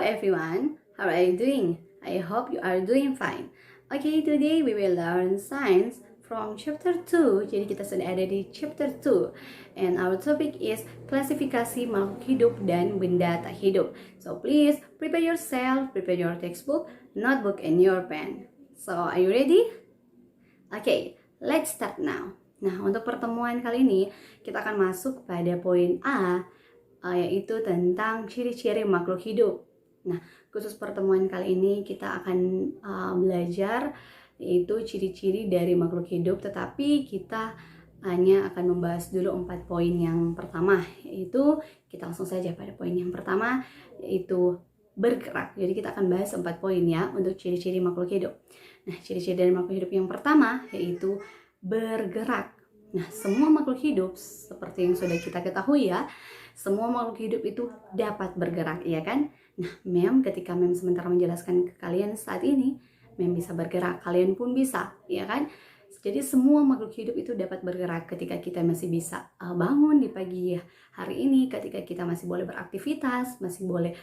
everyone, how are you doing? I hope you are doing fine. Okay, today we will learn science from chapter 2. Jadi kita sudah ada di chapter 2. And our topic is klasifikasi makhluk hidup dan benda tak hidup. So please prepare yourself, prepare your textbook, notebook and your pen. So are you ready? Okay, let's start now. Nah, untuk pertemuan kali ini kita akan masuk pada poin A, yaitu tentang ciri-ciri makhluk hidup. Nah, khusus pertemuan kali ini kita akan belajar yaitu ciri-ciri dari makhluk hidup, tetapi kita hanya akan membahas dulu 4 poin yang pertama, yaitu kita langsung saja pada poin yang pertama, yaitu bergerak. Jadi kita akan bahas 4 poin ya untuk ciri-ciri makhluk hidup. Nah, ciri-ciri dari makhluk hidup yang pertama yaitu bergerak. Nah, semua makhluk hidup seperti yang sudah kita ketahui ya, semua makhluk hidup itu dapat bergerak, ya kan? Nah, Mem ketika Mem sementara menjelaskan ke kalian saat ini, Mem bisa bergerak, kalian pun bisa, ya kan? Jadi semua makhluk hidup itu dapat bergerak ketika kita masih bisa bangun di pagi hari ini, ketika kita masih boleh beraktivitas, masih boleh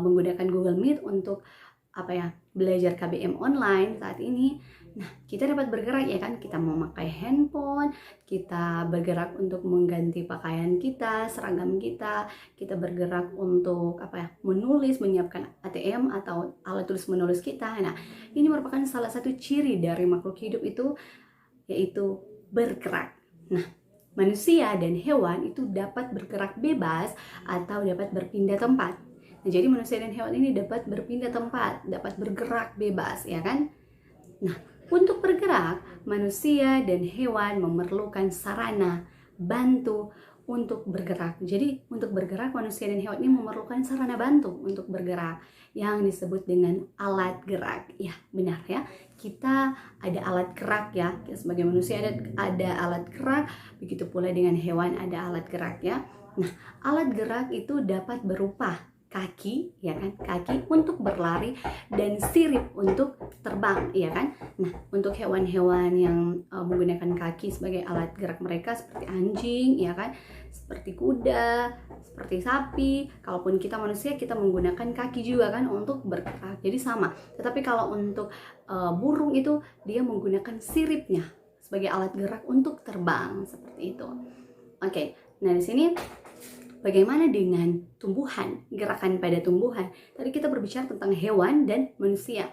menggunakan Google Meet untuk belajar KBM online saat ini. Nah, kita dapat bergerak, ya kan? Kita memakai handphone, kita bergerak untuk mengganti pakaian kita, seragam kita bergerak untuk menulis, menyiapkan ATM atau alat tulis menulis kita. Nah, ini merupakan salah satu ciri dari makhluk hidup itu, yaitu bergerak. Nah, manusia dan hewan itu dapat bergerak bebas atau dapat berpindah tempat. Nah, jadi manusia dan hewan ini dapat berpindah tempat, dapat bergerak bebas, ya kan? Nah, untuk bergerak, manusia dan hewan memerlukan sarana bantu untuk bergerak. Jadi, untuk bergerak, manusia dan hewan ini memerlukan sarana bantu untuk bergerak yang disebut dengan alat gerak. Ya, benar ya. Kita ada alat gerak ya. Sebagai manusia ada alat gerak, begitu pula dengan hewan ada alat gerak ya. Nah, alat gerak itu dapat berupa kaki, ya kan, kaki untuk berlari dan sirip untuk terbang, ya kan. Nah, untuk hewan-hewan yang menggunakan kaki sebagai alat gerak mereka seperti anjing, ya kan, seperti kuda, seperti sapi. Kalaupun kita manusia, kita menggunakan kaki juga kan untuk bergerak, jadi sama. Tetapi kalau untuk burung itu dia menggunakan siripnya sebagai alat gerak untuk terbang, seperti itu. Oke, nah di sini bagaimana dengan tumbuhan, gerakan pada tumbuhan? Tadi kita berbicara tentang hewan dan manusia.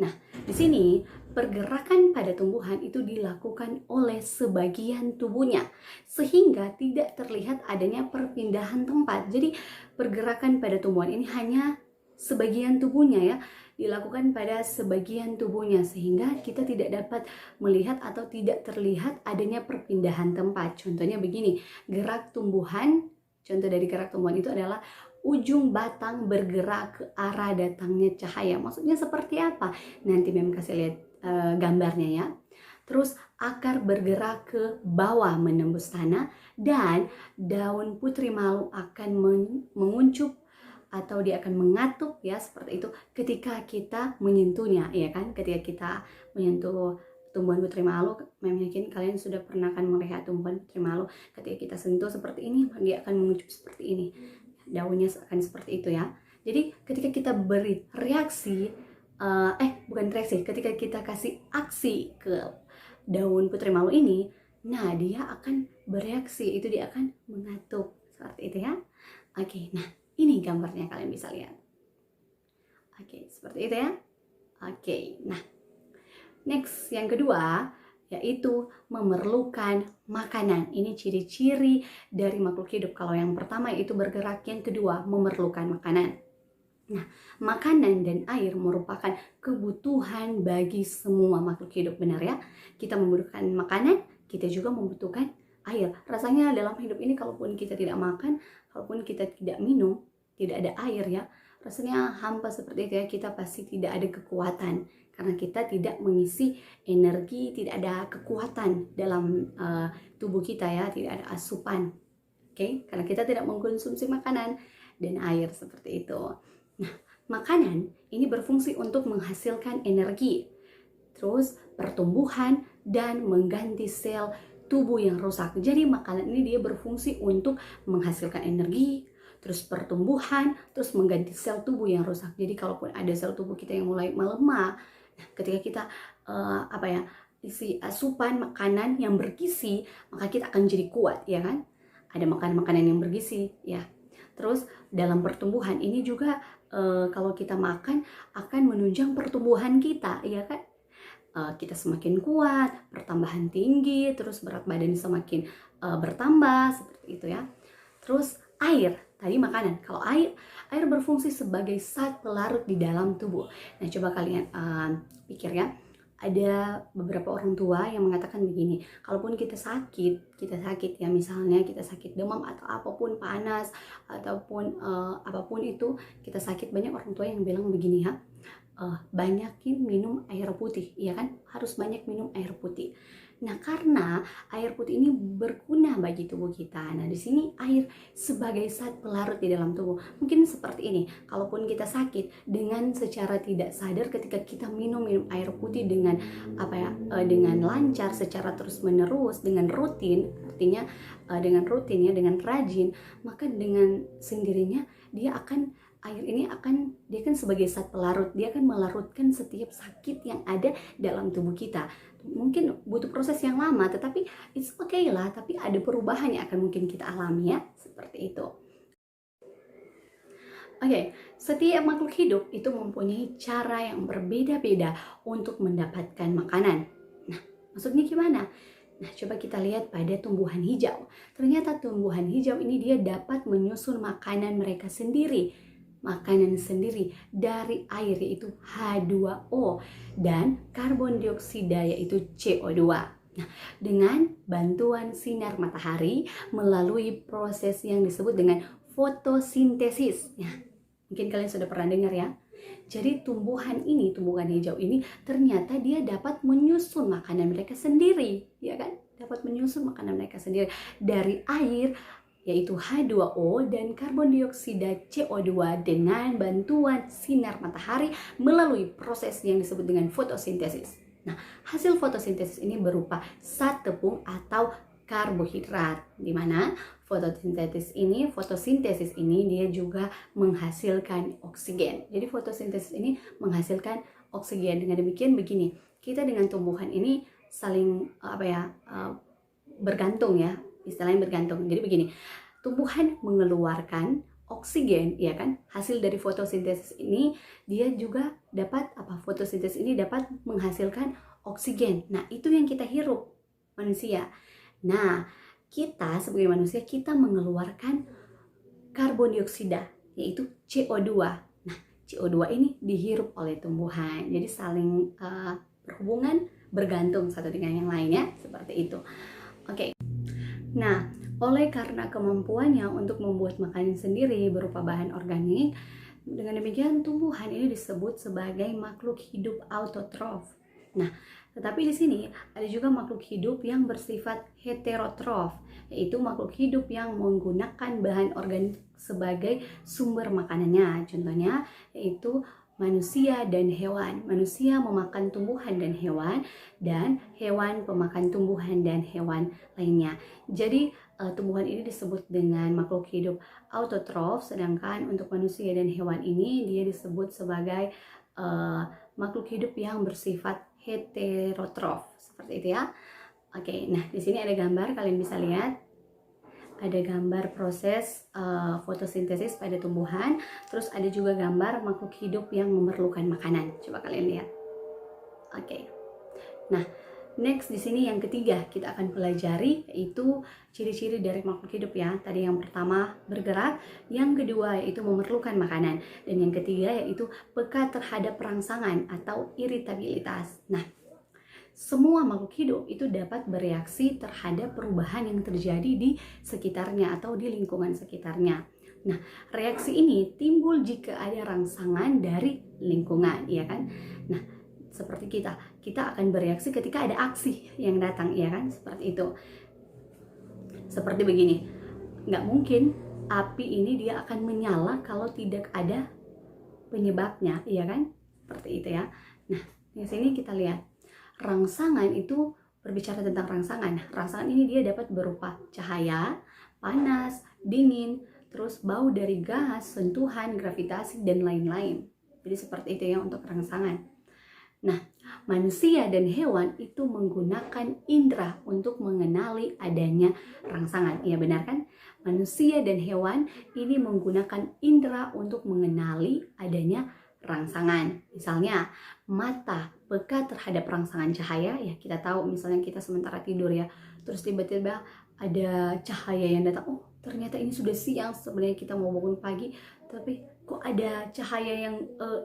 Nah, di sini pergerakan pada tumbuhan itu dilakukan oleh sebagian tubuhnya, sehingga tidak terlihat adanya perpindahan tempat. Jadi, pergerakan pada tumbuhan ini hanya sebagian tubuhnya ya, dilakukan pada sebagian tubuhnya, sehingga kita tidak dapat melihat atau tidak terlihat adanya perpindahan tempat. Contohnya begini, gerak tumbuhan. Contoh dari gerak tumbuhan itu adalah ujung batang bergerak ke arah datangnya cahaya. Maksudnya seperti apa? Nanti Mem kasih lihat gambarnya ya. Terus akar bergerak ke bawah menembus tanah, dan daun putri malu akan menguncup atau dia akan mengatup ya, seperti itu ketika kita menyentuhnya, ya kan? Ketika kita menyentuh tumbuhan putri malu, Mem yakin kalian sudah pernah kan melihat tumbuhan putri malu. Ketika kita sentuh seperti ini, dia akan mengucup seperti ini. Daunnya akan seperti itu ya. Jadi ketika kita beri reaksi, ketika kita kasih aksi ke daun putri malu ini, nah dia akan bereaksi, itu dia akan mengatup seperti itu ya. Oke, nah ini gambarnya, kalian bisa lihat. Oke, seperti itu ya. Oke, nah next, yang kedua, yaitu memerlukan makanan. Ini ciri-ciri dari makhluk hidup. Kalau yang pertama itu bergerak, yang kedua memerlukan makanan. Nah, makanan dan air merupakan kebutuhan bagi semua makhluk hidup, benar ya? Kita membutuhkan makanan, kita juga membutuhkan air. Rasanya dalam hidup ini, kalaupun kita tidak makan, kalaupun kita tidak minum, tidak ada air ya, rasanya hampa seperti itu ya. Kita pasti tidak ada kekuatan karena kita tidak mengisi energi, tidak ada kekuatan dalam tubuh kita ya, tidak ada asupan. Oke, karena kita tidak mengkonsumsi makanan dan air seperti itu. Nah, makanan ini berfungsi untuk menghasilkan energi, terus pertumbuhan dan mengganti sel tubuh yang rusak. Jadi makanan ini dia berfungsi untuk menghasilkan energi, terus pertumbuhan, terus mengganti sel tubuh yang rusak. Jadi kalaupun ada sel tubuh kita yang mulai melemah, nah ketika kita isi asupan makanan yang bergizi, maka kita akan jadi kuat, ya kan? Ada makanan-makanan yang bergizi, ya. Terus dalam pertumbuhan ini juga kalau kita makan akan menunjang pertumbuhan kita, ya kan? Kita semakin kuat, pertambahan tinggi, terus berat badan semakin bertambah, seperti itu ya. Terus air, tadi makanan. Kalau air berfungsi sebagai zat pelarut di dalam tubuh. Nah, coba kalian pikir ya, ada beberapa orang tua yang mengatakan begini, kalaupun kita sakit ya, misalnya kita sakit demam atau apapun, panas ataupun apapun itu, kita sakit, banyak orang tua yang bilang begini ya, banyakin minum air putih, ya kan? Harus banyak minum air putih. Nah, karena air putih ini berguna bagi tubuh kita. Nah, di sini air sebagai zat pelarut di dalam tubuh. Mungkin seperti ini, kalaupun kita sakit, dengan secara tidak sadar ketika kita minum air putih dengan dengan lancar, secara terus-menerus, dengan rutin, artinya dengan rutin ya, dengan rajin, maka dengan sendirinya air ini dia kan sebagai zat pelarut, dia akan melarutkan setiap sakit yang ada dalam tubuh kita. Mungkin butuh proses yang lama, tetapi it's okay lah, tapi ada perubahan yang akan mungkin kita alami ya, seperti itu. Oke, setiap makhluk hidup itu mempunyai cara yang berbeda-beda untuk mendapatkan makanan. Nah, maksudnya gimana? Nah, coba kita lihat pada tumbuhan hijau. Ternyata tumbuhan hijau ini dia dapat menyusun makanan mereka sendiri dari air, yaitu H2O, dan karbon dioksida, yaitu CO2. Nah, dengan bantuan sinar matahari melalui proses yang disebut dengan fotosintesis. Nah, mungkin kalian sudah pernah dengar ya. Jadi tumbuhan hijau ini ternyata dia dapat menyusun makanan mereka sendiri, ya kan? Dapat menyusun makanan mereka sendiri dari air, yaitu H2O dan karbon dioksida CO2 dengan bantuan sinar matahari melalui proses yang disebut dengan fotosintesis. Nah, hasil fotosintesis ini berupa zat tepung atau karbohidrat, di mana fotosintesis ini dia juga menghasilkan oksigen. Jadi fotosintesis ini menghasilkan oksigen. Dengan demikian begini, kita dengan tumbuhan ini saling bergantung ya, istilahnya bergantung. Jadi begini, tumbuhan mengeluarkan oksigen, ya kan? Hasil dari fotosintesis ini dia juga dapat fotosintesis ini dapat menghasilkan oksigen. Nah, itu yang kita hirup manusia. Nah, kita sebagai manusia kita mengeluarkan karbon dioksida, yaitu CO2. Nah, CO2 ini dihirup oleh tumbuhan. Jadi saling berhubungan, bergantung satu dengan yang lainnya, seperti itu. Oke. Nah, oleh karena kemampuannya untuk membuat makanan sendiri berupa bahan organik, dengan demikian tumbuhan ini disebut sebagai makhluk hidup autotrof. Nah, tetapi di sini ada juga makhluk hidup yang bersifat heterotrof, yaitu makhluk hidup yang menggunakan bahan organik sebagai sumber makanannya. Contohnya yaitu manusia dan hewan. Manusia memakan tumbuhan dan hewan pemakan tumbuhan dan hewan lainnya. Jadi tumbuhan ini disebut dengan makhluk hidup autotrof, sedangkan untuk manusia dan hewan ini dia disebut sebagai makhluk hidup yang bersifat heterotrof, seperti itu ya. Oke, nah di sini ada gambar, kalian bisa lihat. Ada gambar proses fotosintesis pada tumbuhan, terus ada juga gambar makhluk hidup yang memerlukan makanan. Coba kalian lihat. Oke. Nah, next di sini yang ketiga kita akan pelajari yaitu ciri-ciri dari makhluk hidup ya. Tadi yang pertama bergerak, yang kedua yaitu memerlukan makanan, dan yang ketiga yaitu peka terhadap rangsangan atau iritabilitas. Nah, semua makhluk hidup itu dapat bereaksi terhadap perubahan yang terjadi di sekitarnya atau di lingkungan sekitarnya. Nah, reaksi ini timbul jika ada rangsangan dari lingkungan, ya kan? Nah, seperti kita akan bereaksi ketika ada aksi yang datang, ya kan? Seperti itu. Seperti begini, nggak mungkin api ini dia akan menyala kalau tidak ada penyebabnya, ya kan? Seperti itu ya. Nah, di sini kita lihat. Rangsangan itu berbicara tentang rangsangan. Rangsangan ini dia dapat berupa cahaya, panas, dingin, terus bau dari gas, sentuhan, gravitasi, dan lain-lain. Jadi seperti itu ya untuk rangsangan. Nah, manusia dan hewan itu menggunakan indera untuk mengenali adanya rangsangan. Iya benar kan? Manusia dan hewan ini menggunakan indera untuk mengenali adanya rangsangan. Misalnya, mata peka terhadap rangsangan cahaya. Ya, kita tahu misalnya kita sementara tidur ya, terus tiba-tiba ada cahaya yang datang. Oh, ternyata ini sudah siang, sebenarnya kita mau bangun pagi, tapi kok ada cahaya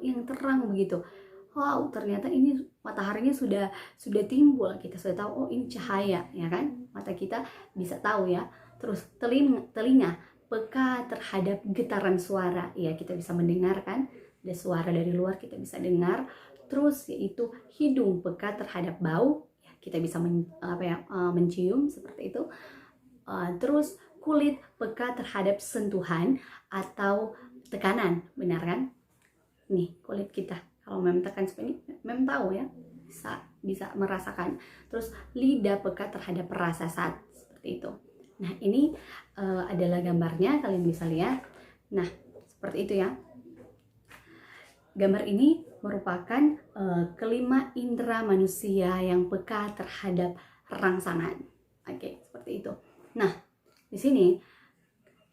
yang terang begitu. Wow, ternyata ini mataharinya sudah timbul. Kita sudah tahu, oh ini cahaya, ya kan? Mata kita bisa tahu ya. Terus telinga peka terhadap getaran suara. Ya, kita bisa mendengarkan. Ada suara dari luar kita bisa dengar. Terus yaitu hidung peka terhadap bau. Ya, kita bisa mencium seperti itu. Terus kulit peka terhadap sentuhan atau tekanan, benar kan? Nih kulit kita. Kalau mem tekan seperti ini, mem tahu ya, bisa merasakan. Terus lidah peka terhadap rasa seperti itu. Nah ini adalah gambarnya, kalian bisa lihat. Nah seperti itu ya. Gambar ini merupakan kelima indera manusia yang peka terhadap rangsangan. Oke, seperti itu. Nah di sini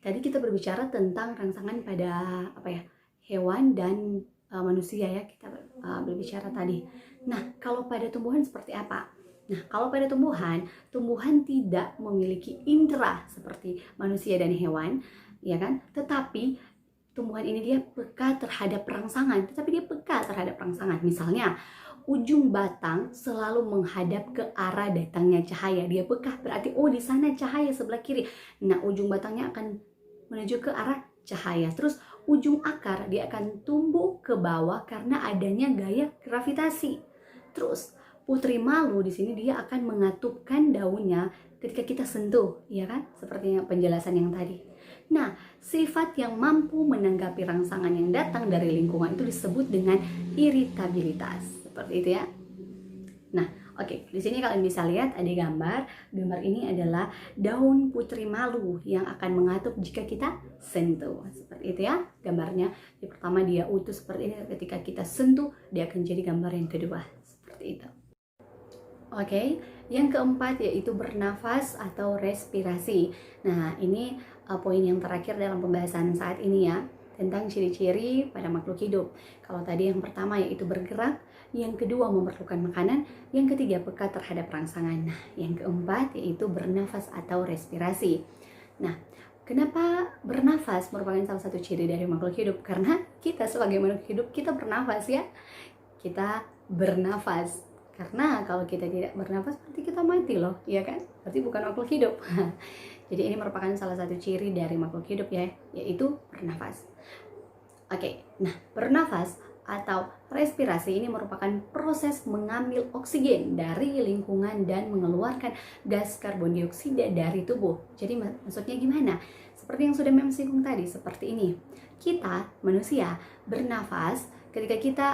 tadi kita berbicara tentang rangsangan pada hewan dan manusia ya, kita berbicara tadi. Nah, kalau pada tumbuhan seperti apa? Nah, kalau pada tumbuhan tidak memiliki indera seperti manusia dan hewan, ya kan? Tetapi tumbuhan ini dia peka terhadap rangsangan, Misalnya, ujung batang selalu menghadap ke arah datangnya cahaya. Dia peka, berarti oh di sana cahaya sebelah kiri. Nah, ujung batangnya akan menuju ke arah cahaya. Terus ujung akar dia akan tumbuh ke bawah karena adanya gaya gravitasi. Terus putri malu di sini dia akan mengatupkan daunnya ketika kita sentuh, ya kan? Seperti penjelasan yang tadi. Nah, sifat yang mampu menanggapi rangsangan yang datang dari lingkungan itu disebut dengan iritabilitas. Seperti itu ya. Nah, oke, di sini kalian bisa lihat ada gambar. Gambar ini adalah daun putri malu yang akan mengatup jika kita sentuh. Seperti itu ya gambarnya. Yang pertama dia utuh seperti ini, ketika kita sentuh dia akan jadi gambar yang kedua. Seperti itu. Oke, yang keempat yaitu bernafas atau respirasi. Nah, ini poin yang terakhir dalam pembahasan saat ini ya, tentang ciri-ciri pada makhluk hidup. Kalau tadi yang pertama yaitu bergerak, yang kedua memerlukan makanan, yang ketiga peka terhadap rangsangan. Nah, yang keempat yaitu bernafas atau respirasi. Nah, kenapa bernafas merupakan salah satu ciri dari makhluk hidup? Karena kita sebagai makhluk hidup, kita bernafas ya. Kita bernafas. Karena kalau kita tidak bernafas, berarti kita mati loh, ya kan? Berarti bukan makhluk hidup. Jadi ini merupakan salah satu ciri dari makhluk hidup ya, yaitu bernafas. Oke, nah bernafas atau respirasi ini merupakan proses mengambil oksigen dari lingkungan dan mengeluarkan gas karbon dioksida dari tubuh. Jadi maksudnya gimana? Seperti yang sudah Mem singgung tadi, seperti ini. Kita manusia bernafas ketika kita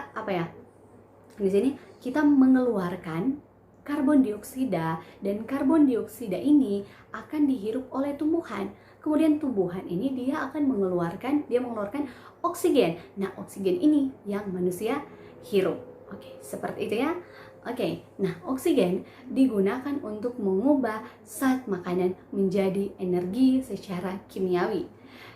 di sini kita mengeluarkan karbon dioksida, dan karbon dioksida ini akan dihirup oleh tumbuhan. Kemudian tumbuhan ini dia mengeluarkan oksigen. Nah, oksigen ini yang manusia hirup. Oke, seperti itu ya. Oke, nah oksigen digunakan untuk mengubah zat makanan menjadi energi secara kimiawi.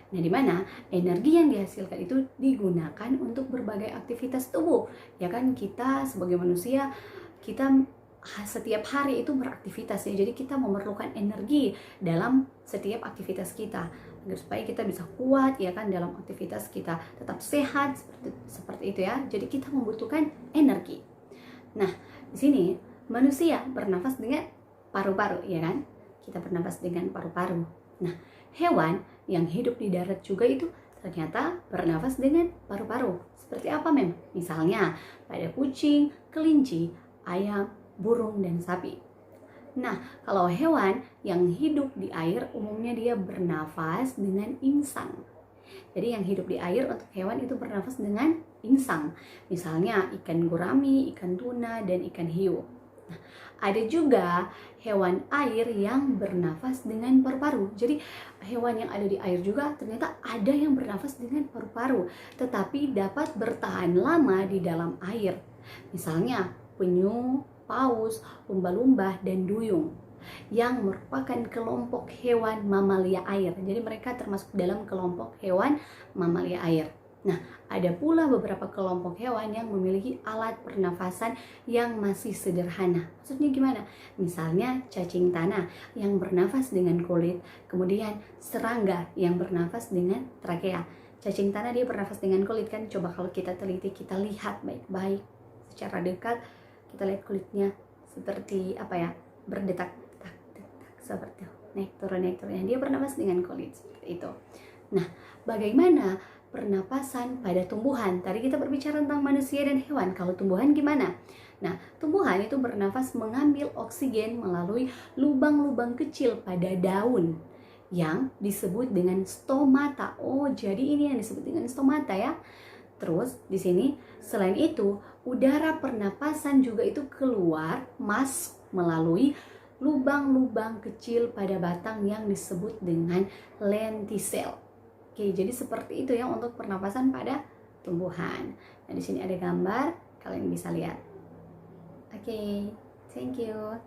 Nah, di mana energi yang dihasilkan itu digunakan untuk berbagai aktivitas tubuh. Ya kan, kita sebagai manusia, kita setiap hari itu beraktivitas ya. Jadi kita memerlukan energi dalam setiap aktivitas kita agar supaya kita bisa kuat ya kan dalam aktivitas kita, tetap sehat seperti itu ya. Jadi kita membutuhkan energi. Nah, di sini manusia bernafas dengan paru-paru ya kan? Kita bernafas dengan paru-paru. Nah, hewan yang hidup di darat juga itu ternyata bernafas dengan paru-paru. Seperti apa, Mem? Misalnya pada kucing, kelinci, ayam, burung, dan sapi. Nah, kalau hewan yang hidup di air umumnya dia bernafas dengan insang. Jadi yang hidup di air untuk hewan itu bernafas dengan insang. Misalnya ikan gurami, ikan tuna, dan ikan hiu. Ada juga hewan air yang bernafas dengan paru-paru. Jadi hewan yang ada di air juga ternyata ada yang bernafas dengan paru-paru, tetapi dapat bertahan lama di dalam air. Misalnya penyu, paus, lumba-lumba, dan duyung yang merupakan kelompok hewan mamalia air. Jadi mereka termasuk dalam kelompok hewan mamalia air. Nah, ada pula beberapa kelompok hewan yang memiliki alat pernafasan yang masih sederhana. Maksudnya gimana? Misalnya cacing tanah yang bernafas dengan kulit, kemudian serangga yang bernafas dengan trakea. Cacing tanah dia bernafas dengan kulit kan? Coba kalau kita teliti, kita lihat baik-baik secara dekat, kita lihat kulitnya seperti apa ya? Berdetak seperti itu. Naik turun. Dia bernafas dengan kulit seperti itu. Nah, bagaimana pernapasan pada tumbuhan? Tadi kita berbicara tentang manusia dan hewan. Kalau tumbuhan gimana? Nah, tumbuhan itu bernafas mengambil oksigen melalui lubang-lubang kecil pada daun yang disebut dengan stomata. Oh, jadi ini yang disebut dengan stomata ya. Terus di sini selain itu, udara pernapasan juga itu keluar masuk melalui lubang-lubang kecil pada batang yang disebut dengan lentisel. Oke, jadi seperti itu ya untuk pernapasan pada tumbuhan. Nah, di sini ada gambar, kalian bisa lihat. Oke, thank you.